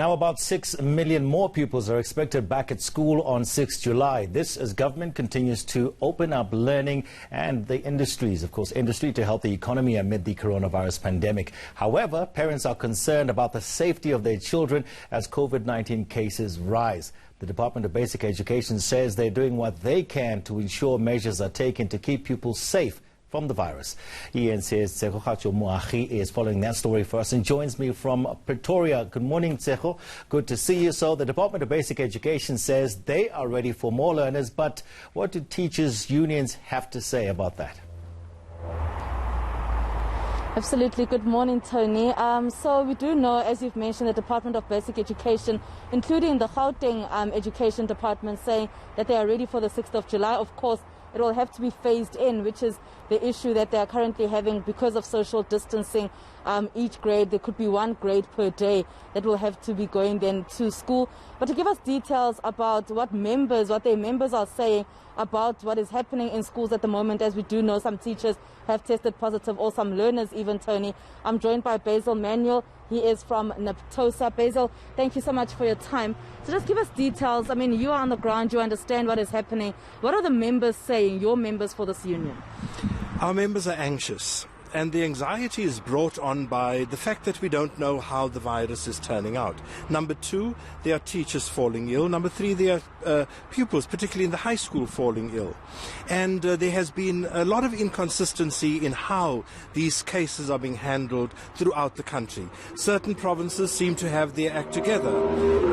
Now, about 6 million more pupils are expected back at school on 6 July. This as government continues to open up learning and the industries, of course, industry to help the economy amid the coronavirus pandemic. However, parents are concerned about the safety of their children as COVID-19 cases rise. The Department of Basic Education says they're doing what they can to ensure measures are taken to keep pupils safe from the virus. ENC's Tseho Muahi is following that story for us and joins me from Pretoria. Good morning, Tseho. Good to see you. So the Department of Basic Education says they are ready for more learners, but what do teachers' unions have to say about that? Absolutely. Good morning, Tony. So we do know, as you've mentioned, the Department of Basic Education, including the Gauteng Education Department, saying that they are ready for the 6th of July. Of course, it will have to be phased in, which is the issue that they are currently having because of social distancing. Each grade, there could be one grade per day that will have to be going then to school. But to give us details about what their members are saying about what is happening in schools at the moment, as we do know some teachers have tested positive, or some learners even, Tony. I'm joined by Basil Manuel. He is from Naptosa. Basil, thank you so much for your time. So just give us details. I mean, you are on the ground, you understand what is happening. What are the members saying, your members for this union? Our members are anxious, and the anxiety is brought on by the fact that we don't know how the virus is turning out. Number two, there are teachers falling ill. Number three, there are pupils, particularly in the high school, falling ill. And there has been a lot of inconsistency in how these cases are being handled throughout the country. Certain provinces seem to have their act together.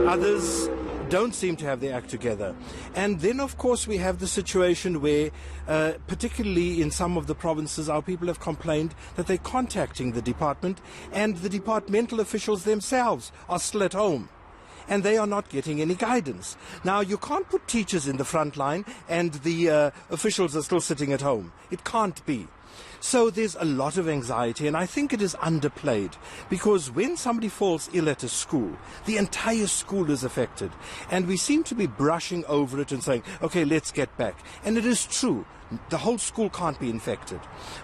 Others don't seem to have their act together. And then, of course, we have the situation where, particularly in some of the provinces, our people have complained that they're contacting the department, and the departmental officials themselves are still at home, and they are not getting any guidance. Now, you can't put teachers in the front line and the officials are still sitting at home. It can't be. So there's a lot of anxiety, and I think it is underplayed, because when somebody falls ill at a school, the entire school is affected, and we seem to be brushing over it and saying, okay, let's get back. And it is true, the whole school can't be infected,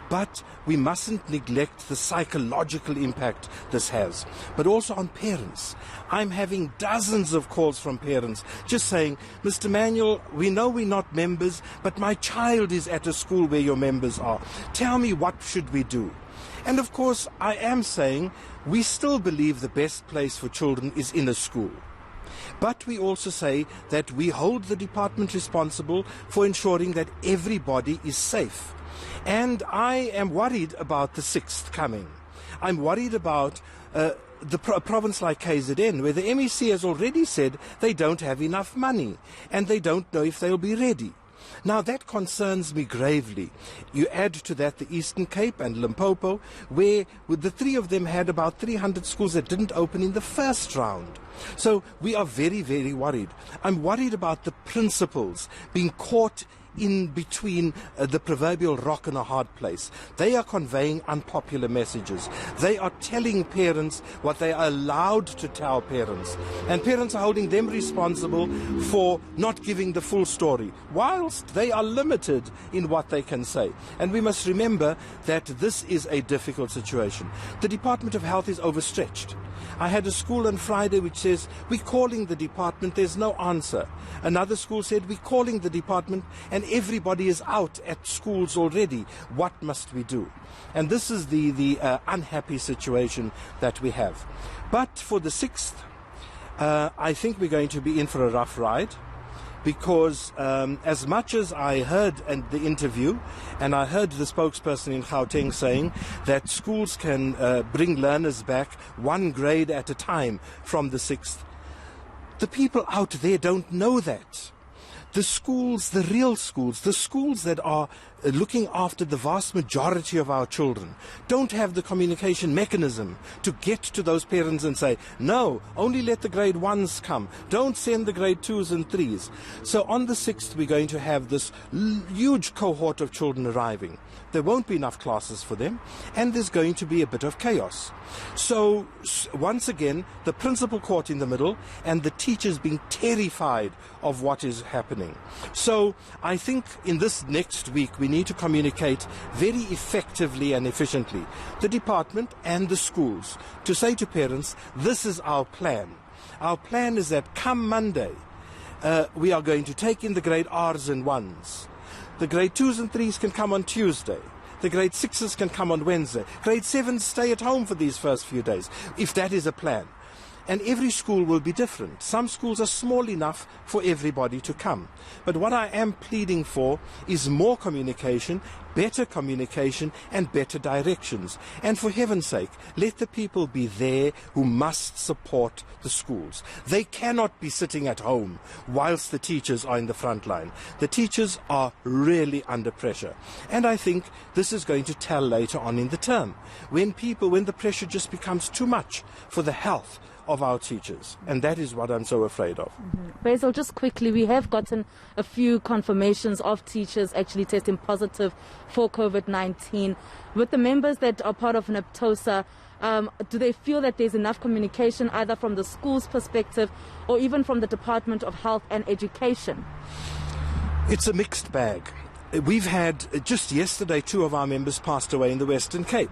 but we mustn't neglect the psychological impact this has, but also on parents. I'm having dozens of calls from parents just saying, Mr. Manuel, we know we're not members, but my child is at a school where your members are. Tell me, what should we do? And of course, I am saying we still believe the best place for children is in a school. But we also say that we hold the department responsible for ensuring that everybody is safe. And I am worried about the 6th coming. I'm worried about a province like KZN, where the MEC has already said they don't have enough money and they don't know if they'll be ready. Now, that concerns me gravely. You add to that the Eastern Cape and Limpopo, where the three of them had about 300 schools that didn't open in the first round. So we are very, very worried. I'm worried about the principals being caught in between the proverbial rock and a hard place. They are conveying unpopular messages. They are telling parents what they are allowed to tell parents. And parents are holding them responsible for not giving the full story, whilst they are limited in what they can say. And we must remember that this is a difficult situation. The Department of Health is overstretched. I had a school on Friday which says, we're calling the department, there's no answer. Another school said, we're calling the department and everybody is out at schools already. What must we do? And this is the unhappy situation that we have. But for the 6th, I think we're going to be in for a rough ride, because as much as I heard the interview, and I heard the spokesperson in Gauteng saying that schools can bring learners back one grade at a time from the 6th, the people out there don't know that. The schools, the real schools, the schools that are looking after the vast majority of our children, don't have the communication mechanism to get to those parents and say, no, only let the grade 1s come. Don't send the grade 2s and 3s. So on the 6th, we're going to have this huge cohort of children arriving. There won't be enough classes for them, and there's going to be a bit of chaos. So once again, the principal caught in the middle, and the teachers being terrified of what is happening. So I think in this next week, we need to communicate very effectively and efficiently, the department and the schools, to say to parents, this is our plan. Our plan is that come Monday, we are going to take in the grade R's and 1s. The grade 2s and 3s can come on Tuesday. The grade 6s can come on Wednesday. Grade 7s stay at home for these first few days, if that is a plan. And every school will be different. Some schools are small enough for everybody to come. But what I am pleading for is more communication, better communication and better directions. And for heaven's sake, let the people be there who must support the schools. They cannot be sitting at home whilst the teachers are in the front line. The teachers are really under pressure. And I think this is going to tell later on in the term, when the pressure just becomes too much for the health of our teachers, and that is what I'm so afraid of. Basil, just quickly, we have gotten a few confirmations of teachers actually testing positive for COVID-19. With the members that are part of NAPTOSA, do they feel that there's enough communication either from the school's perspective or even from the Department of Health and Education? It's a mixed bag. We've had, just yesterday, 2 of our members passed away in the Western Cape.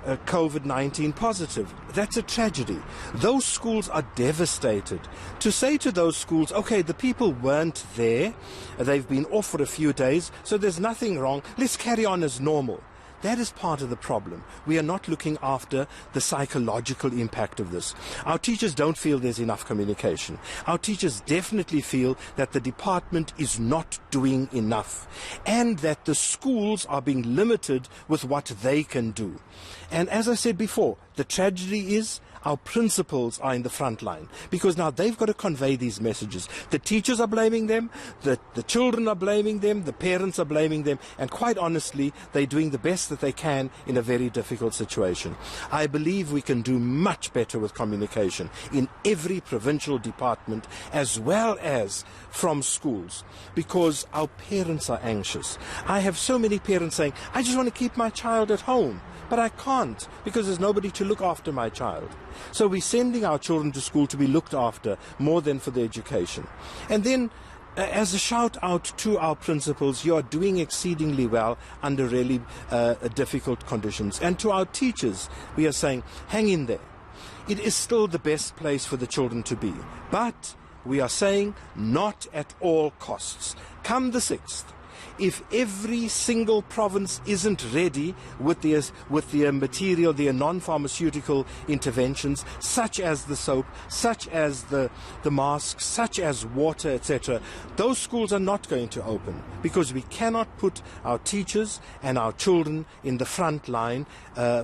COVID-19 positive. That's a tragedy. Those schools are devastated. To say to those schools, okay, the people weren't there, they've been off for a few days, so there's nothing wrong, let's carry on as normal. That is part of the problem. We are not looking after the psychological impact of this. Our teachers don't feel there's enough communication. Our teachers definitely feel that the department is not doing enough and that the schools are being limited with what they can do. And as I said before, the tragedy is our principals are in the front line because now they've got to convey these messages. The teachers are blaming them, the children are blaming them, the parents are blaming them, and quite honestly, they're doing the best that they can in a very difficult situation. I believe we can do much better with communication in every provincial department as well as from schools because our parents are anxious. I have so many parents saying, I just want to keep my child at home. But I can't because there's nobody to look after my child. So we're sending our children to school to be looked after more than for their education. And then as a shout out to our principals, you are doing exceedingly well under really difficult conditions. And to our teachers, we are saying, hang in there. It is still the best place for the children to be. But we are saying not at all costs. Come the 6th. If every single province isn't ready with their material, their non-pharmaceutical interventions, such as the soap, such as the masks, such as water, etc., those schools are not going to open because we cannot put our teachers and our children in the front line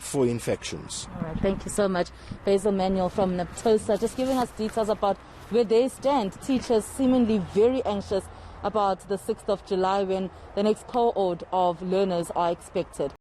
for infections. All right, thank you so much. Basil Manuel from NAPTOSA, just giving us details about where they stand. Teachers seemingly very anxious about the 6th of July when the next cohort of learners are expected.